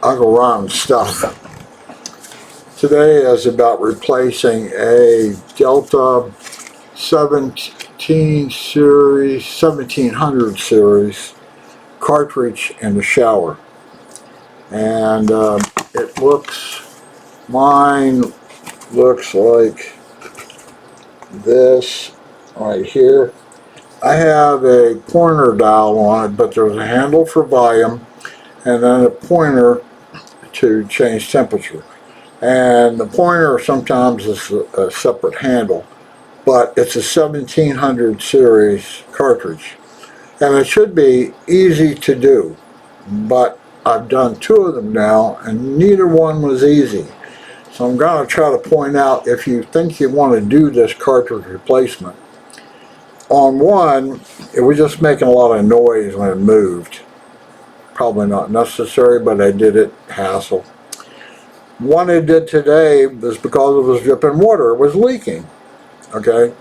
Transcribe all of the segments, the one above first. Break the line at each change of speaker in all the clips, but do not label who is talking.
I'll go around stuff. Today is about replacing a Delta 1700 series cartridge in the shower. And mine looks like this right here. I have a pointer dial on it, but there's a handle for volume and then a pointer to change temperature. And the pointer sometimes is a separate handle, but it's a 1700 series cartridge. And it should be easy to do, but I've done 2 of them now, and neither one was easy. So I'm going to try to point out, if you think you want to do this cartridge replacement, on one, it was just making a lot of noise when it moved. Probably not necessary, but I did it, hassle. One I did today was because it was dripping water, it was leaking. Okay,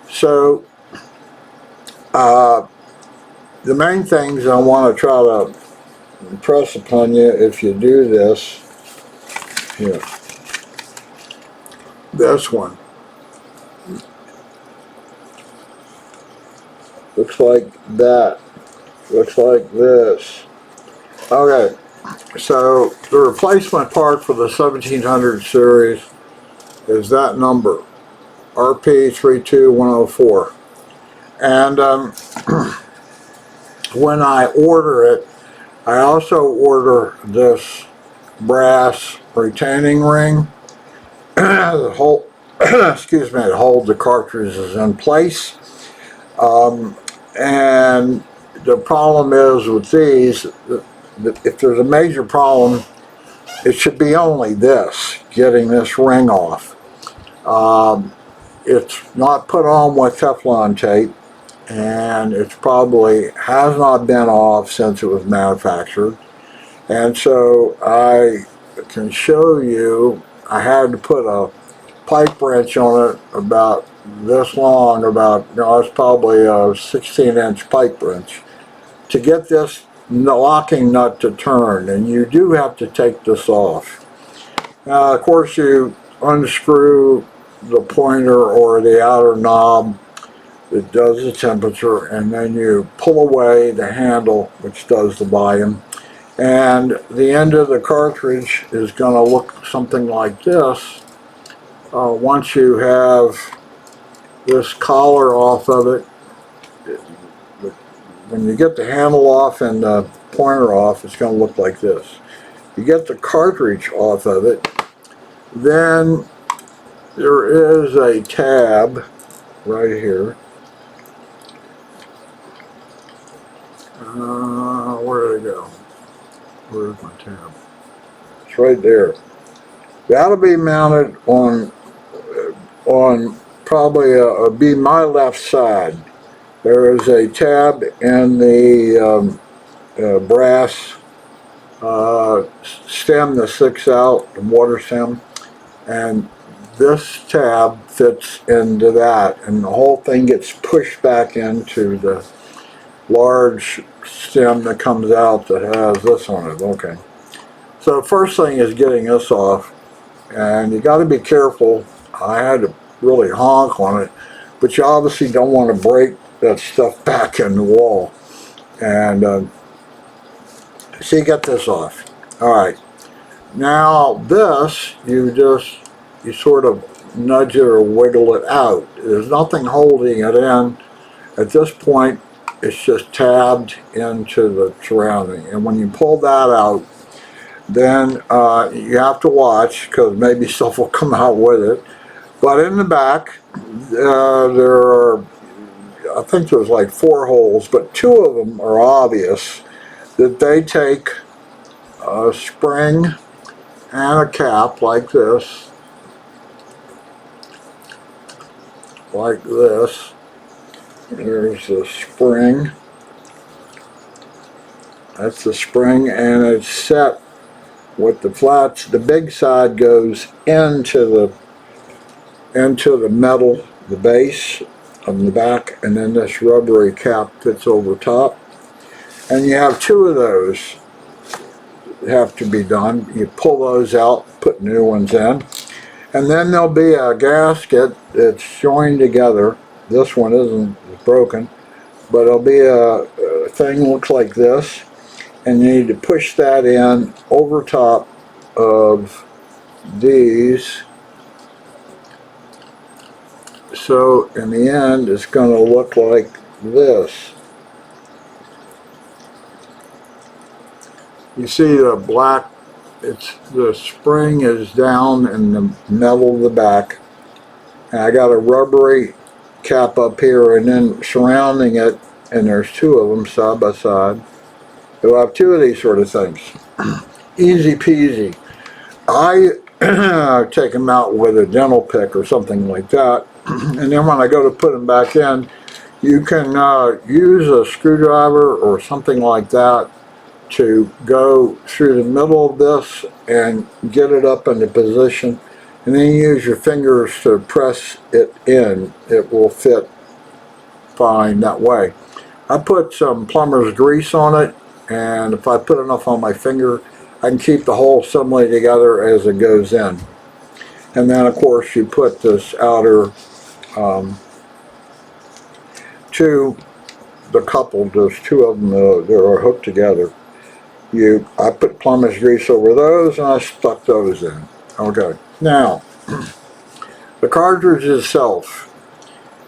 so the main things I want to try to impress upon you if you do this, here, this one. Looks like that. Looks like this. Okay, so the replacement part for the 1700 series is that number, RP32104. And when I order it, I also order this brass retaining ring that hold, excuse me, to hold the cartridges in place. And the problem is with these, if there's a major problem, it should be only this, getting this ring off. It's not put on with Teflon tape, and it probably has not been off since it was manufactured. And so I can show you, I had to put a pipe wrench on it about this long, it's probably a 16-inch pipe wrench, to get this locking nut to turn, and you do have to take this off. Now, of course, you unscrew the pointer or the outer knob that does the temperature, and then you pull away the handle which does the volume, and the end of the cartridge is going to look something like this. Once you have this collar off of it, when you get the handle off and the pointer off, it's going to look like this. You get the cartridge off of it, then there is a tab right here. Where did it go? Where's my tab? It's right there. That'll be mounted on probably be my left side. There is a tab in the brass stem that sticks out, the water stem, and this tab fits into that, and the whole thing gets pushed back into the large stem that comes out that has this on it. Okay, so first thing is getting this off, and you got to be careful. I had to really honk on it, but you obviously don't want to break that stuff back in the wall. And so you get this off. Alright, now this, you sort of nudge it or wiggle it out. There's nothing holding it in. At this point, it's just tabbed into the surrounding. And when you pull that out, then you have to watch, because maybe stuff will come out with it. But in the back, there are, I think there's like 4 holes, but 2 of them are obvious that they take a spring and a cap like this, There's the spring. That's the spring, and it's set with the flats. The big side goes into the metal, the base of the back, and then this rubbery cap fits over top. And you have 2 of those. have to be done. You pull those out, put new ones in. And then there'll be a gasket that's joined together. This one isn't broken, but it'll be a thing looks like this. And you need to push that in over top of these. So in the end, it's going to look like this. You see the black, the spring is down in the metal of the back. And I got a rubbery cap up here, and then surrounding it, and there's two of them side by side. You'll have two of these sort of things. Easy peasy. I take them out with a dental pick or something like that. And then when I go to put them back in, you can use a screwdriver or something like that to go through the middle of this and get it up into position, and then use your fingers to press it in. It will fit fine that way. I put some plumber's grease on it, and if I put enough on my finger, I can keep the whole assembly together as it goes in. And then of course you put this outer the couple, there's two of them that are hooked together. I put plumber's grease over those, and I stuck those in. Okay. Now, the cartridge itself,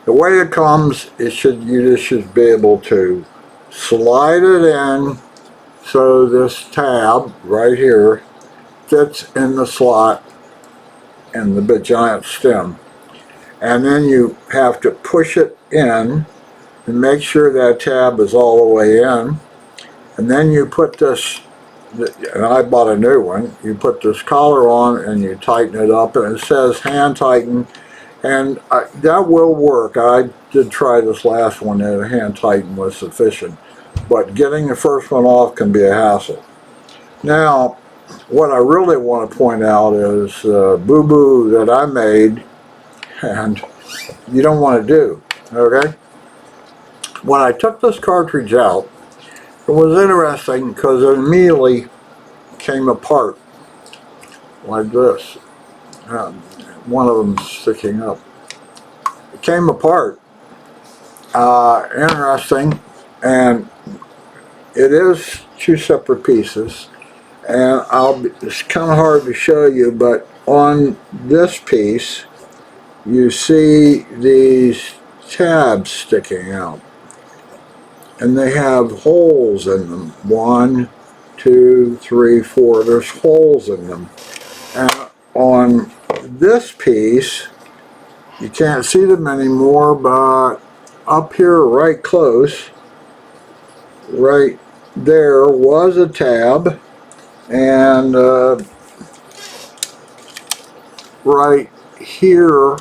the way it comes, you just should be able to slide it in so this tab right here fits in the slot in the big giant stem. And then you have to push it in and make sure that tab is all the way in. And then you put this, and I bought a new one, you put this collar on and you tighten it up, and it says hand tighten, and that will work. I did try this last one and a hand tighten was sufficient, but getting the first one off can be a hassle. Now, what I really want to point out is boo-boo that I made, and you don't want to do, okay? When I took this cartridge out, it was interesting because it immediately came apart like this. One of them sticking up. It came apart. Interesting, and it is two separate pieces. And it's kind of hard to show you, but on this piece, you see these tabs sticking out. And they have holes in them. 1, 2, 3, 4. There's holes in them. And on this piece, you can't see them anymore, but up here right close, right there was a tab, and right here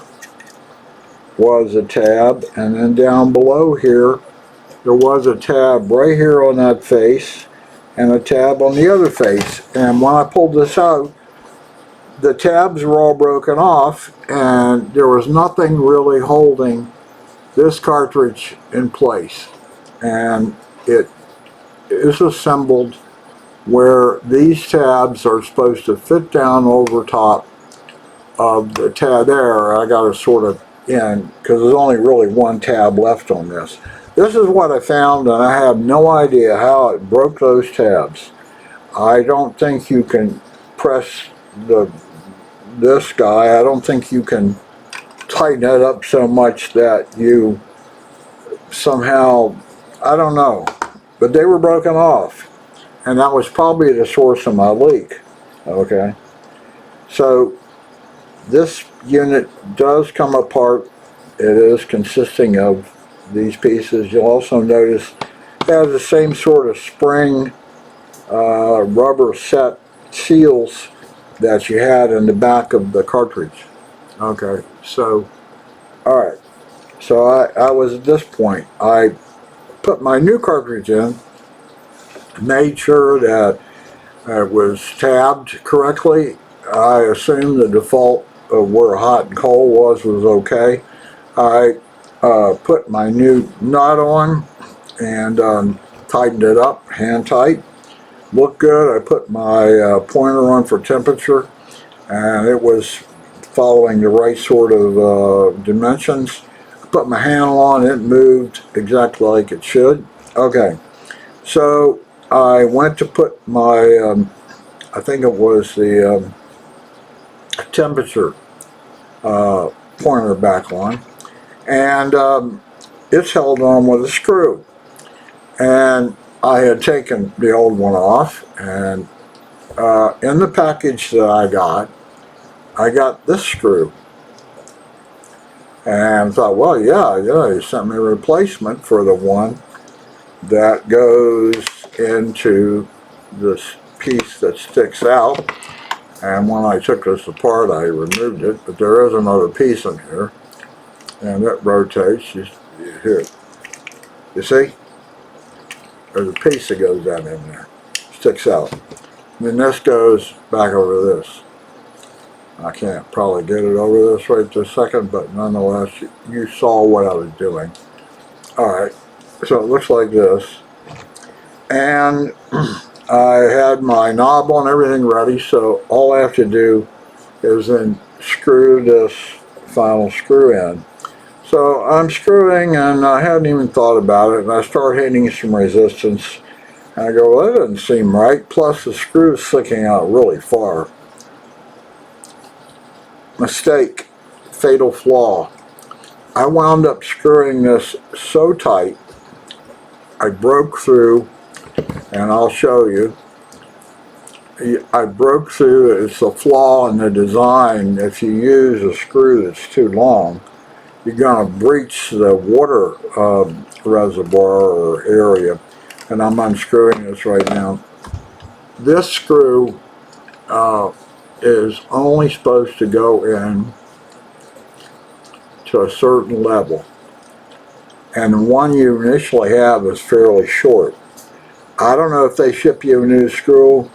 was a tab, and then down below here there was a tab right here on that face and a tab on the other face. And when I pulled this out, the tabs were all broken off, and there was nothing really holding this cartridge in place. And it is assembled where these tabs are supposed to fit down over top of the tab there. I got to sort of in because there's only really one tab left on this. This is what I found, and I have no idea how it broke those tabs. I don't think you can press this guy. I don't think you can tighten it up so much that you somehow, I don't know, but they were broken off, and that was probably the source of my leak. Okay, so this unit does come apart. It is consisting of these pieces. You'll also notice it has the same sort of spring rubber set seals that you had in the back of the cartridge. Okay, so alright, so I was at this point. I put my new cartridge in, made sure that it was tabbed correctly. I assumed the default of where hot and cold was okay. I put my new nut on and tightened it up, hand tight. Looked good. I put my pointer on for temperature, and it was following the right sort of dimensions. I put my handle on it, moved exactly like it should. Okay, so I went to put my, I think it was the temperature pointer back on, and it's held on with a screw. And I had taken the old one off, and in the package that I got this screw. And I thought, well, yeah, he sent me a replacement for the one that goes into this piece that sticks out. And when I took this apart, I removed it, but there is another piece in here, and it rotates. Here, you see? There's a piece that goes down in there, sticks out. And then this goes back over this. I can't probably get it over this right this second, but nonetheless, you saw what I was doing. Alright, so it looks like this. And I had my knob on, everything ready, so all I have to do is then screw this final screw in. So I'm screwing, and I hadn't even thought about it, and I start hitting some resistance. And I go, well, that doesn't seem right, plus the screw is sticking out really far. Mistake, fatal flaw. I wound up screwing this so tight, I broke through, and I'll show you. I broke through. It's a flaw in the design. If you use a screw that's too long, you're going to breach the water reservoir or area. And I'm unscrewing this right now. This screw is only supposed to go in to a certain level, and the one you initially have is fairly short. I don't know if they ship you a new screw.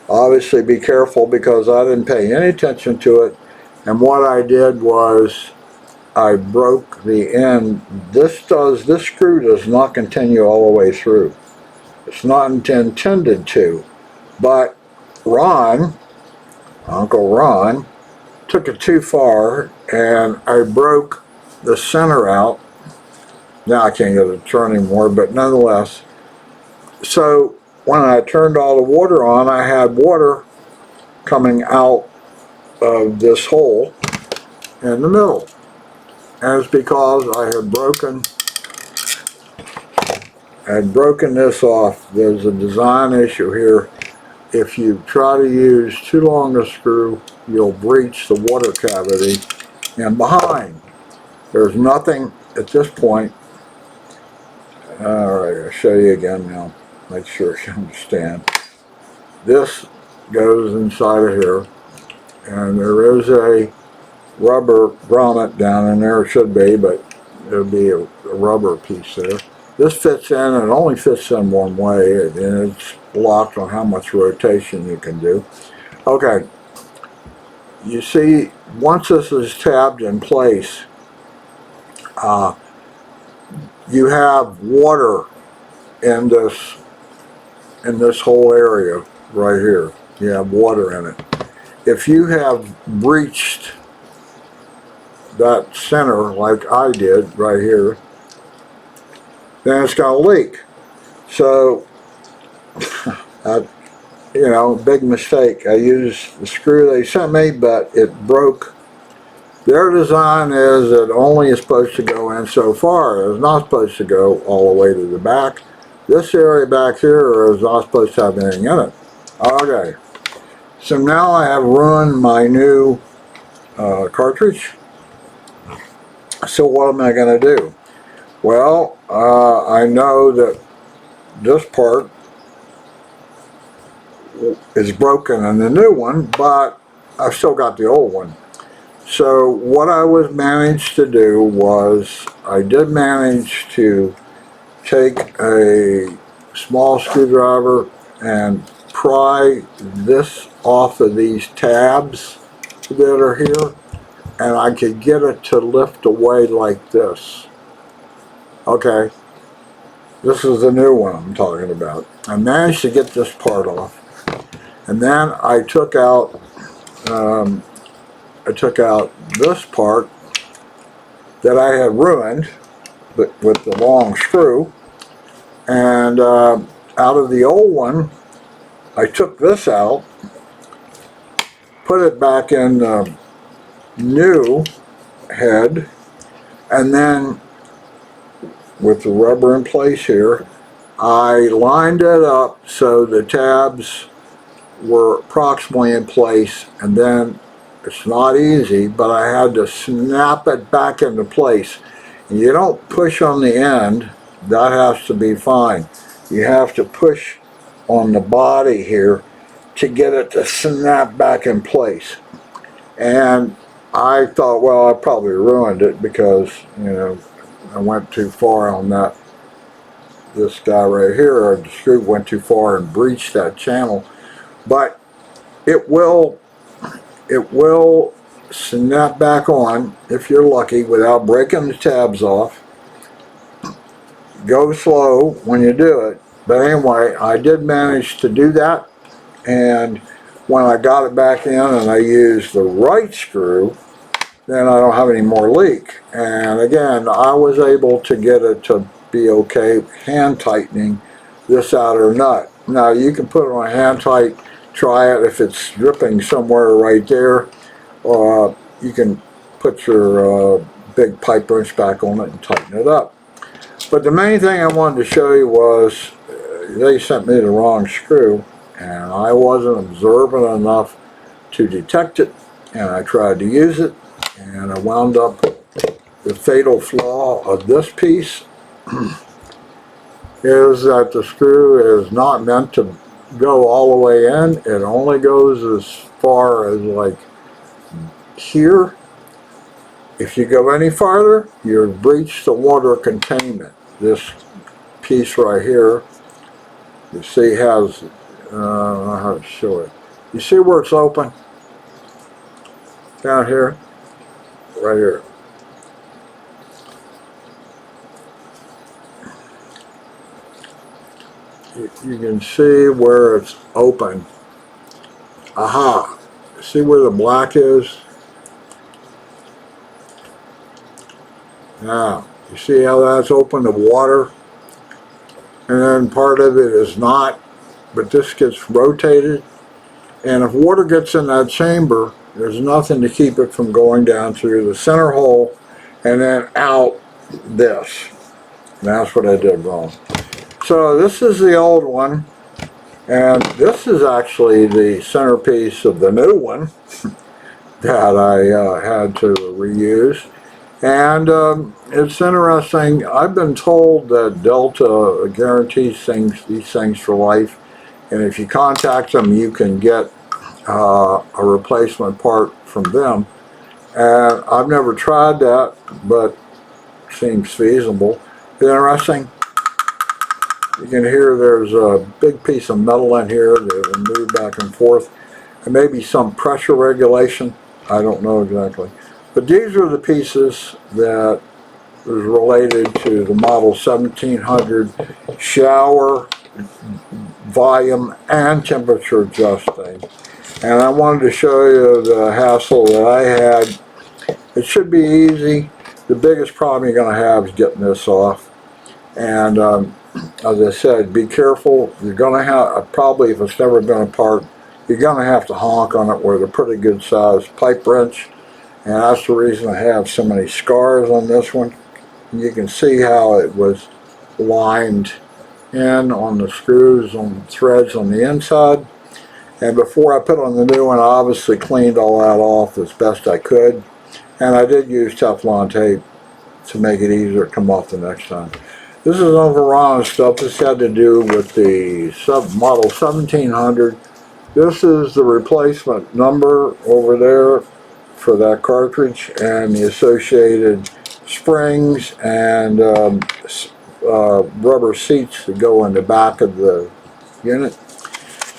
Obviously be careful, because I didn't pay any attention to it, and what I did was I broke the end. This screw does not continue all the way through. It's not intended to, but Uncle Ron, took it too far, and I broke the center out. Now I can't get it to turn anymore, but nonetheless. So when I turned all the water on, I had water coming out of this hole in the middle. And it's because I had broken this off. There's a design issue here. If you try to use too long a screw, you'll breach the water cavity. And behind, there's nothing at this point. Alright, I'll show you again now. Make sure you understand. This goes inside of here, and there is a rubber grommet down in there. It should be, but there'll be a rubber piece there. This fits in, and it only fits in one way, and it's locked on how much rotation you can do. Okay, you see, once this is tabbed in place, you have water in this whole area right here. You have water in it. If you have breached that center like I did right here, then it's going to leak. So, big mistake. I used the screw they sent me, but it broke. Their design is it only is supposed to go in so far. It's not supposed to go all the way to the back. This area back here is not supposed to have anything in it. Okay. So now I have ruined my new cartridge. So what am I going to do? Well, I know that this part is broken in the new one, but I've still got the old one. So what I was managed to do was I did manage to take a small screwdriver and pry this off of these tabs that are here, and I could get it to lift away like this. Okay, This is the new one I'm talking about. I managed to get this part off, and then I took out this part that I had ruined with the long screw, and out of the old one I took this out, put it back in the new head, and then with the rubber in place here, I lined it up so the tabs were approximately in place, and then it's not easy, but I had to snap it back into place. And you don't push on the end, that has to be fine. You have to push on the body here to get it to snap back in place. And I thought, well, I probably ruined it because, you know, I went too far on that. This guy right here, or the screw went too far and breached that channel. But it will snap back on if you're lucky without breaking the tabs off. Go slow when you do it. But anyway, I did manage to do that, and when I got it back in and I used the right screw, then I don't have any more leak. And again, I was able to get it to be okay hand tightening this outer nut. Now you can put it on hand tight, try it if it's dripping somewhere right there. You can put your big pipe wrench back on it and tighten it up. But the main thing I wanted to show you was they sent me the wrong screw, and I wasn't observant enough to detect it, and I tried to use it, and I wound up the fatal flaw of this piece is that the screw is not meant to go all the way in. It only goes as far as like here. If you go any farther, you've breached the water containment. This piece right here, you see has, I don't know how to show it. You see where it's open? Down here, right here. You can see where it's open. Aha! See where the black is? Now, you see how that's open to water? And then part of it is not, but this gets rotated. And if water gets in that chamber, there's nothing to keep it from going down through the center hole and then out this. And that's what I did wrong. So this is the old one, and this is actually the centerpiece of the new one that I had to reuse. And it's interesting. I've been told that Delta guarantees these things for life, and if you contact them, you can get a replacement part from them. And I've never tried that, but it seems feasible. Interesting. You can hear there's a big piece of metal in here that will move back and forth, and maybe some pressure regulation. I don't know exactly. But these are the pieces that was related to the model 1700 shower volume and temperature adjusting. And I wanted to show you the hassle that I had. It should be easy. The biggest problem you're going to have is getting this off. And as I said, be careful. You're going to have, probably if it's never been apart, you're going to have to honk on it with a pretty good sized pipe wrench. And that's the reason I have so many scars on this one. And you can see how it was lined in on the screws, on the threads on the inside. And before I put on the new one, I obviously cleaned all that off as best I could. And I did use Teflon tape to make it easier to come off the next time. This is overall stuff. This had to do with the model 1700. This is the replacement number over there for that cartridge and the associated springs and rubber seats that go in the back of the unit.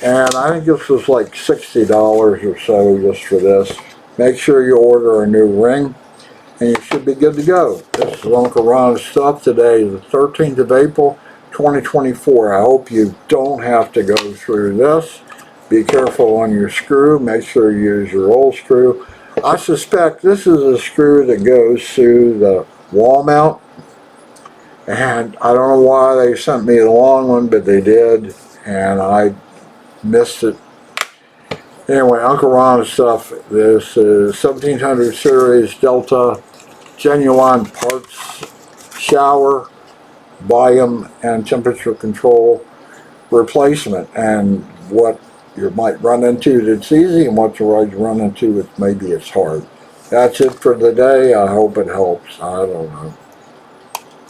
And I think this was like $60 or so just for this. Make sure you order a new ring and you should be good to go. This is Uncle Ron's stuff. Today is the 13th of April, 2024. I hope you don't have to go through this. Be careful on your screw. Make sure you use your old screw. I suspect this is a screw that goes through the wall mount. And I don't know why they sent me the long one, but they did. And I missed it. Anyway, Uncle Ron's stuff. This is 1700 series Delta genuine parts shower, volume, and temperature control replacement. And what you might run into that's easy and what you might run into maybe it's hard. That's it for the day. I hope it helps. I don't know.